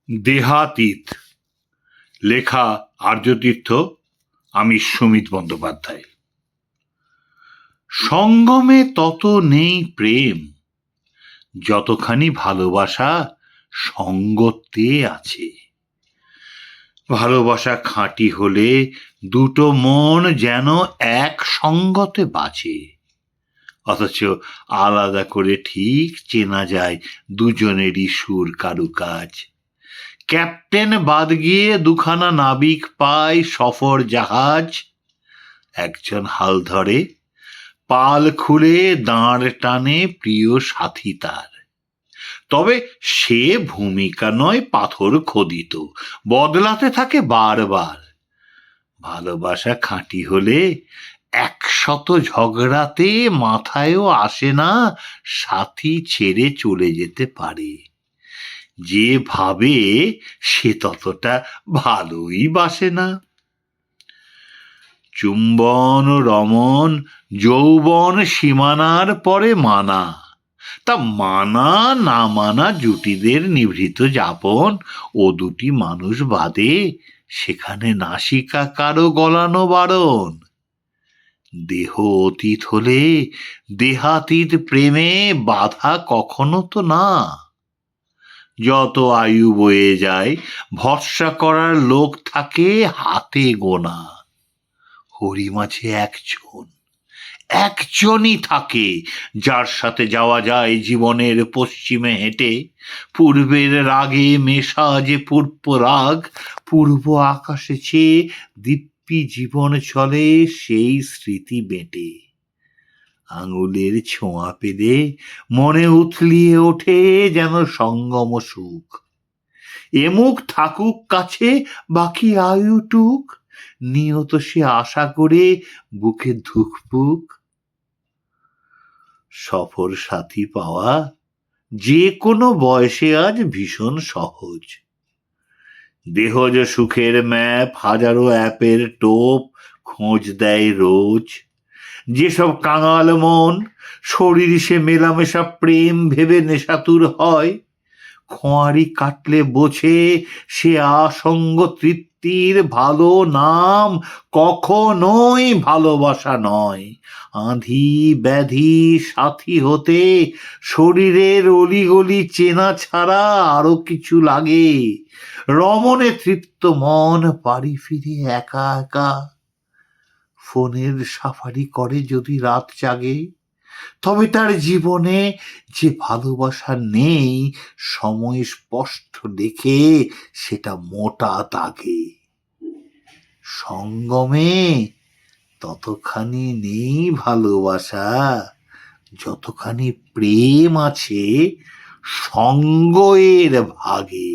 দেহাতীত, লেখা আর্যতীর্থ, আমি সুমিত বন্দ্যোপাধ্যায়। সঙ্গমে তত নেই প্রেম, যতখানি ভালোবাসা সঙ্গতে আছে। ভালোবাসা খাঁটি হলে দুটো মন যেন এক সঙ্গতে বাঁচে, অথচ আলাদা করে ঠিক চেনা যায় দুজনেরই সুর কারুকাজ। ক্যাপ্টেন বাদ গিয়ে দুখানা নাবিক পায় সফর জাহাজ। একজন হাল ধরে, পাল খুলে দাঁড় টানে প্রিয় সাথী তার। তবে সে ভূমিকা নয় পাথর খোদিত, বদলাতে থাকে বারবার। ভালোবাসা খাঁটি হলে 100 ঝগড়াতে মাথায়ও আসে না সাথী ছেড়ে চলে যেতে পারে। যে ভাবে সে ততটা ভালোই বাসে না। চুম্বন রমন যৌবন সীমানার পরে মানা, তা মানা না মানা জুটিদের নিভৃত যাপন ও দুটি মানুষ বাদে সেখানে নাসিকা কারো গলানো বারণ। দেহ অতীত হলে দেহাতীত প্রেমে বাধা কখনো তো না। যত আয়ু বয়ে যায় ভরসা করার লোক থাকে হাতে গোনা। হরি মাঝে একজনই থাকে যার সাথে যাওয়া যায় জীবনের পশ্চিমে হেঁটে। পূর্বের রাগে মেশা যে পূর্ব রাগ, পূর্ব আকাশে চেয়ে দিব্যি জীবন চলে সেই স্মৃতি বেঁটে। আঙুলের ছোঁয়া পেলে মনে উথলিয়ে ওঠে যেন সঙ্গম সুখ। এমুক থাকুক কাছে বাকি আয়ুটুক, নিয়ত সে আশা করে বুকে ধুকপুক। সফর সাথী পাওয়া যে কোনো বয়সে আজ ভীষণ সহজ। দেহজ সুখের ম্যাপ, হাজারো অ্যাপের টোপ খোঁজ দেয় রোজ। যেসব কাঙাল মন শরীর সে মেলামেশা প্রেম ভেবে নেশাতুর হয়, খোঁয়ারি কাটলে বোঝে সে আসঙ্গ তৃপ্তির ভালো নাম কখনোই ভালোবাসা নয়। আঁধি ব্যাধি সাথী হতে শরীরের অলিগলি চেনা ছাড়া আরো কিছু লাগে। রমণে তৃপ্ত মন বাড়ি ফিরে একা একা। ফোনের সাফারি করে যদি রাত জাগে, তবে তার জীবনে যে ভালোবাসা নেই সময় স্পষ্ট দেখে সেটা মোটা দাগে। সঙ্গমে ততখানি নেই ভালোবাসা, যতখানি প্রেম আছে সঙ্গ এর ভাগে।